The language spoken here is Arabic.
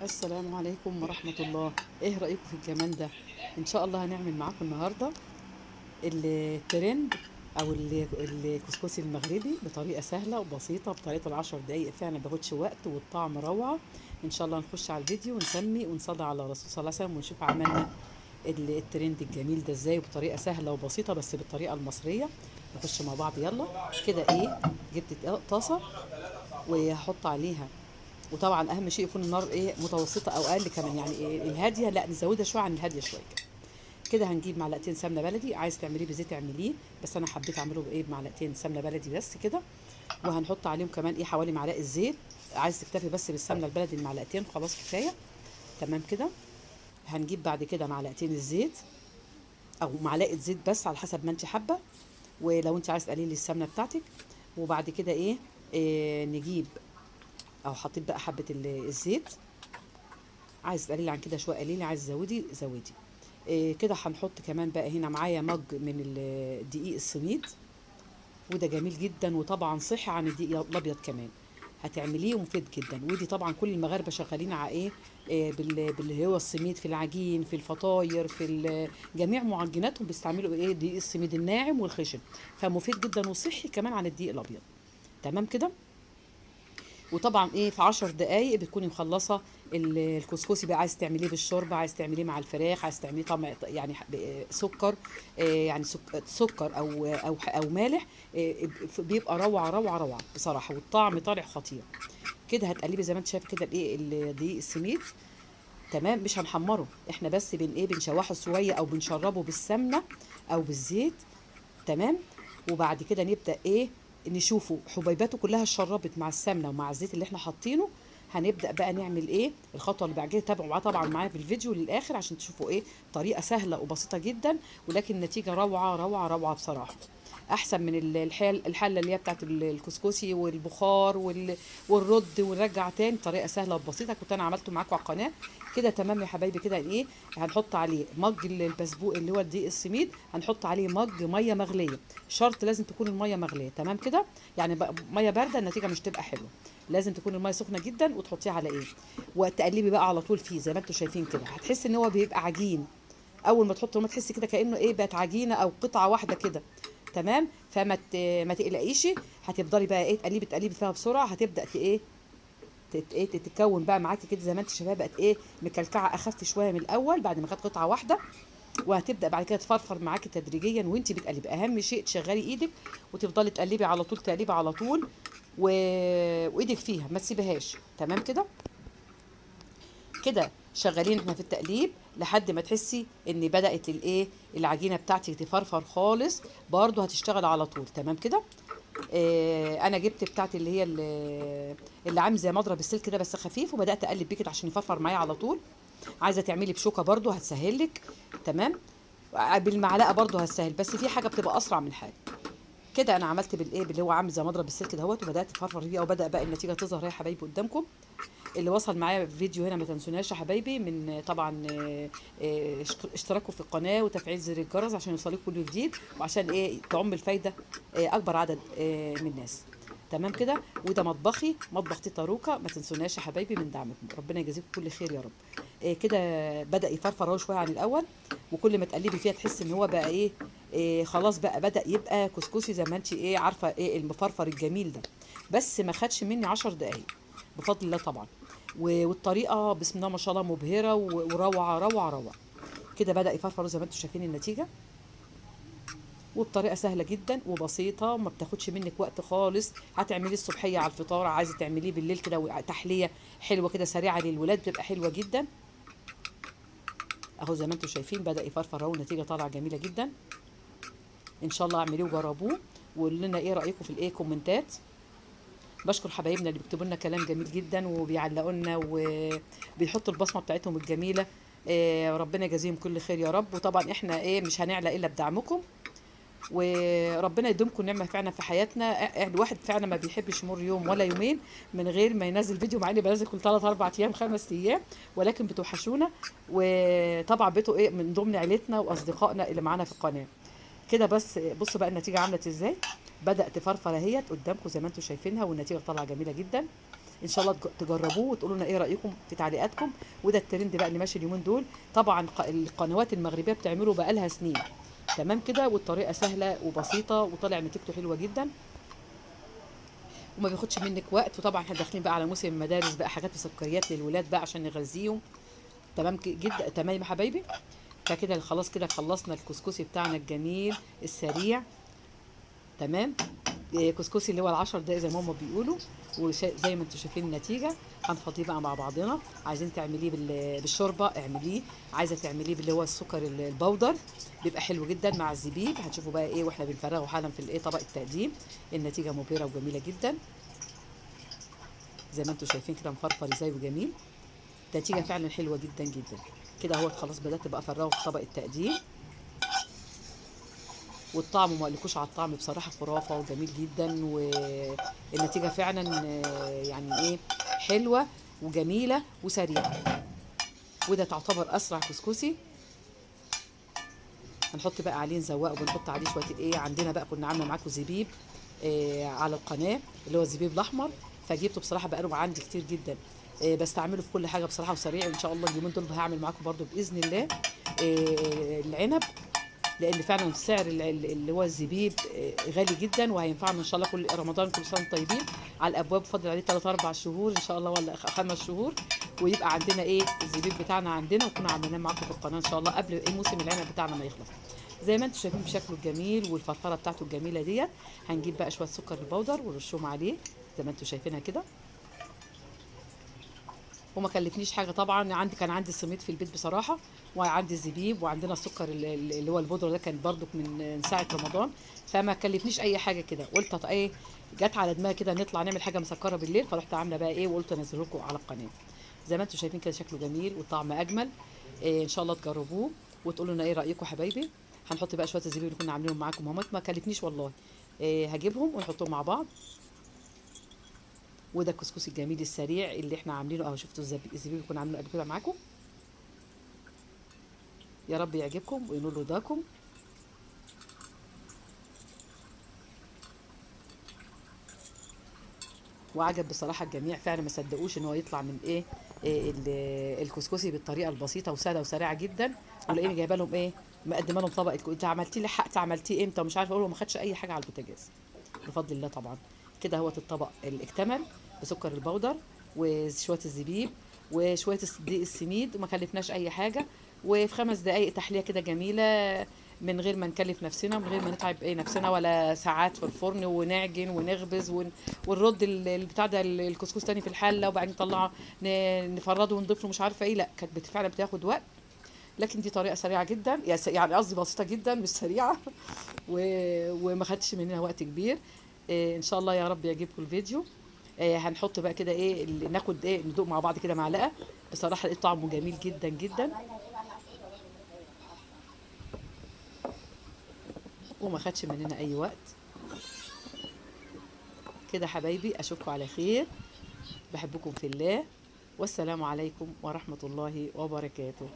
السلام عليكم ورحمة الله. ايه رأيكم في الجمال ده؟ ان شاء الله هنعمل معاكم النهاردة الترند او الكسكسي المغربي بطريقة سهلة وبسيطة، بطريقة العشر دقايق فعلا ما بياخدش وقت والطعم روعة. ان شاء الله نخش على الفيديو ونسمي ونصلي على الرسول صلى الله عليه وسلم ونشوف عملنا الترند الجميل ده ازاي وبطريقة سهلة وبسيطة بس بالطريقة المصرية. نخش مع بعض يلا. كده ايه، جبت طاسة وهحط عليها، وطبعا اهم شيء يكون النار ايه متوسطه او اقل كمان، يعني إيه الهاديه لا نزودها شويه عن الهاديه شويه. كده هنجيب معلقتين سمنه بلدي، عايز تعمليه بزيت اعمليه، بس انا حبيت اعمله بايه بمعلقتين سمنه بلدي بس كده. وهنحط عليهم كمان ايه حوالي معلقه زيت، عايز تكتفي بس بالسمنه البلدي المعلقتين خلاص كفايه. تمام كده. هنجيب بعد كده معلقتين الزيت او معلقه زيت بس على حسب ما انت حابه، ولو انت عايز تقللي السمنه بتاعتك. وبعد كده إيه نجيب، او حطيت بقى حبه الزيت، عايز تقللي عن كده شويه قليلي، عايز زودي زودي. إيه كده هنحط كمان بقى هنا معايا مج من دقيق السميد، وده جميل جدا وطبعا صحي عن الدقيق الابيض كمان. هتعمليه ومفيد جدا، ودي طبعا كل المغاربه شغالين على ايه، باللي هو السميد في العجين في الفطاير في جميع معجناتهم بيستعملوا ايه دقيق السميد الناعم والخشن، فمفيد جدا وصحي كمان عن الدقيق الابيض. تمام كده. وطبعا ايه في 10 دقايق بتكوني مخلصه الكسكسي بقى، عايز تعمليه بالشوربه، عايز تعمليه مع الفراخ، عايز تعمليه طعم يعني سكر، يعني سكر او مالح. بيبقى روعه روعه روعه بصراحه، والطعم طالع خطير. كده هتقلبي زي ما انت شايف كده الايه دقيق السميد. تمام، مش هنحمره احنا، بس بنشوحه شويه او بنشربه بالسمنه او بالزيت. تمام. وبعد كده نبدأ ايه نشوفه حبيباته كلها اتشربت مع السمنه ومع الزيت اللي احنا حاطينه. هنبدأ بقى نعمل ايه الخطوه اللي بعد كده، تابعوا معايا طبعا معايا في الفيديو للاخر عشان تشوفوا ايه طريقه سهله وبسيطه جدا، ولكن النتيجه روعه روعه روعه بصراحه. احسن من الحله اللي هي بتاعت الكسكسي والبخار والرد ونرجع تاني. طريقه سهله وبسيطه كنت انا عملته معاكم على القناه. كده تمام يا حبايبي. كده ايه هنحط عليه مج البسبوق اللي هو الدقيق السميد، هنحط عليه مج ميه مغليه. شرط لازم تكون الميه مغليه. تمام كده. يعني ميه بارده النتيجه مش تبقى حلوه، لازم تكون الميه سخنه جدا وتحطيها على ايه، وتقلبي بقى على طول فيه زي ما انتم شايفين كده. هتحس ان هو بيبقى عجين، اول ما تحط الميه تحسي كده كانه ايه بقت عجينه او قطعه واحده كده. تمام. ما تقلقيش، هتفضلي بقى ايه تقلبي تقلبي فيها بسرعه، هتبدا ايه تتكون بقى معاكي كده زي ما انت شايفاها، بقت ايه مكلكعه اخف شويه من الاول بعد ما كانت قطعه واحده. وهتبدا بعد كده تفرفر معاكي تدريجيا وانت بتقلبي. اهم شيء تشغلي ايدك وتفضلي تقلبي على طول، تقلبي على طول و... وايدك فيها ما تسيبهاش. تمام كده. كده شغالين احنا في التقليب لحد ما تحسي ان بدات الايه العجينه بتاعتك تفرفر خالص، برضو هتشتغل على طول. تمام كده. انا جبت بتاعتي اللي هي اللي عامل زي مضرب السلك كده بس خفيف، وبدات اقلب بيه كده عشان يفرفر معايا على طول. عايزه تعملي بشوكه برضو هتسهل لك. تمام. بالمعلقه برضو هتسهل، بس في حاجه بتبقى اسرع من حاجه. كده انا عملت بالايه باللي هو عامل زي مضرب السلك دهوت، وبدات افرفر بيه، او بدا بقى النتيجه تظهر يا حبايبي قدامكم. اللي وصل معايا في فيديو هنا ما تنسوناش يا حبايبي من طبعا اشتراكوا في القناه وتفعيل زر الجرس عشان يوصلكم كل جديد، وعشان ايه تعم الفايده اكبر عدد من الناس. تمام كده. وده مطبخي مطبخ تيتا روكا، ما تنسوناش يا حبايبي من دعمكم، ربنا يجازيكم كل خير يا رب. كده بدا يفرفر اهو شويه عن الاول، وكل ما تقلبي فيها تحس ان هو بقى خلاص بقى بدا يبقى كسكسي زي ما انت عارفه المفرفر الجميل ده. بس ما خدش مني 10 دقايق بفضل الله طبعا. والطريقه بسم الله ما شاء الله مبهره وروعه روعه روعه. كده بدا يفرفر زي ما انتم شايفين النتيجه، وبطريقه سهله جدا وبسيطه ما بتاخدش منك وقت خالص. هتعمليه الصبحيه على الفطار، عايزه تعمليه بالليل كده تحليه حلوه كده سريعه للولاد بتبقى حلوه جدا. اهو زي ما انتم شايفين بدا يفرفر اهو، النتيجه طالعه جميله جدا. ان شاء الله اعمليه وجربوه وقولوا لنا ايه رايكم في كومنتات. بشكر حبايبنا اللي بيكتبوا لنا كلام جميل جدا وبيعلقوا لنا وبيحطوا البصمه بتاعتهم الجميله. ربنا يجازيهم كل خير يا رب. وطبعا احنا مش هنعلى الا بدعمكم، وربنا يديمكم نعمه فعلا في حياتنا. الواحد فعلا ما بيحبش يمر يوم ولا يومين من غير ما ينزل فيديو، مع اني بنزل كل 3 4 ايام 5 ايام، ولكن بتوحشونا. وطبعا بتوا من ضمن عيلتنا واصدقائنا اللي معانا في القناه. كده بس بصوا بقى النتيجه عملت ازاي، بدات تفرفر اهيت قدامكم زي ما انتم شايفينها، والنتيجه طالعه جميله جدا. ان شاء الله تجربوه وتقولوا لنا ايه رايكم في تعليقاتكم. وده الترند بقى اللي ماشي اليومين دول. طبعا القنوات المغربيه بتعمله بقالها سنين، تمام كده، والطريقه سهله وبسيطه وطالع نتيجته حلوه جدا وما بياخدش منك وقت. وطبعا احنا داخلين بقى على موسم المدارس بقى، حاجات وسكريات للولاد بقى عشان نغذيهم. تمام جدا، تمام يا حبايبي. فكده خلاص كده خلصنا الكسكسي بتاعنا الجميل السريع. تمام. كسكسي اللي هو العشر دقايق زي ما هما بيقولوا. وزي ما انتم شايفين النتيجه. هنفضيه بقى مع بعضنا. عايزين تعمليه بالشوربه اعمليه، عايزه تعمليه باللي هو السكر البودر بيبقى حلو جدا مع الزبيب. هتشوفوا بقى ايه واحنا بنفرغه حالا في الايه طبق التقديم. النتيجه مبهره وجميله جدا زي ما انتم شايفين كده، مفرفر ازاي وجميل. النتيجه فعلا حلوه جدا جدا. كده اهو خلاص بدات بقى افرغه في طبق التقديم. والطعم ما اقولكوش على الطعم بصراحه خرافه وجميل جدا. والنتيجه فعلا يعني ايه حلوه وجميله وسريعه. وده تعتبر اسرع كسكسي. هنحط بقى عليه نزوقه وبنحط عليه شويه الايه. عندنا بقى كنا عامله معاكم زبيب على القناه اللي هو الزبيب الاحمر. فجبته بصراحه بقاله عندي كتير جدا. بستعمله في كل حاجه بصراحه وسريع. وان شاء الله اليومين دول هعمل معاكم برضو باذن الله العنب. لان فعلا سعر اللي هو الزبيب غالي جدا وهينفعنا ان شاء الله كل رمضان. كل سنه وانتم طيبين. على الابواب فاضل عليه 3 4 شهور ان شاء الله، ولا 5 شهور. ويبقى عندنا ايه الزبيب بتاعنا عندنا، وكنا عامليناه معاكم في القناه ان شاء الله قبل ايه موسم العنب بتاعنا ما يخلص. زي ما انتم شايفين بشكله الجميل والفرفره بتاعته الجميله ديت. هنجيب بقى شويه سكر البودر ونرشهم عليه زي ما انتم شايفينها كده. وما كلفنيش حاجه طبعا. كان عندي السميد في البيت بصراحه، وعندي الزبيب، وعندنا السكر اللي هو البودره ده كان برضك من ساعه رمضان. فما كلفنيش اي حاجه كده. قلت ايه جت على دماغي كده نطلع نعمل حاجه مسكره بالليل. فرحت عامله بقى ايه وقلت انزله لكم على القناه. زي ما انتم شايفين كده شكله جميل والطعم اجمل. ان شاء الله تجربوه وتقولوا لنا ايه رايكم حبايبي. هنحط بقى شويه الزبيب اللي كنا عاملينهم معاكم اهوت. ما كلفنيش والله. هجيبهم ونحطهم مع بعض. وده الكسكسي الجميل السريع اللي احنا عاملينه اهو. شفتوا الزبيب اللي كنا عاملينه قبل كده معاكم. يا رب يعجبكم وينول رضاكم. وعجب بصراحه الجميع فعلا. ما صدقوش ان هو يطلع من ايه الكسكسي بالطريقه البسيطه وسهله وسريعه جدا. ولقيني جايبه لهم ايه مقدمه لهم طبق. انت عملتي لي حق عملتيه امتى ومش عارفه اقول له. ما خدش اي حاجه على البوتاجاز بفضل الله طبعا. كده هو الطبق اللي اكتمل بسكر البودر وشويه الزبيب وشويه دقيق السميد. وما كلفناش اي حاجه. وفي 5 دقائق تحليه كده جميله من غير ما نكلف نفسنا ومن غير ما نتعب نفسنا ولا ساعات في الفرن ونعجن ونخبز ونرد البتاع ده الكسكس تاني في الحله وبعدين نطلعه نفرده ونضيف له مش عارفه ايه. لا كانت فعلا بتاخد وقت. لكن دي طريقه سريعه جدا يعني قصدي بسيطه جدا مش سريعه. وما خدتش مننا وقت كبير. ان شاء الله يا رب يعجبكم الفيديو. هنحط بقى كده ايه ناخد ايه ندوق مع بعض كده معلقه. بصراحه لقيت طعمه جميل جدا جدا وما خدش مننا اي وقت. كده حبايبي اشوفكم على خير. بحبكم في الله. والسلام عليكم ورحمه الله وبركاته.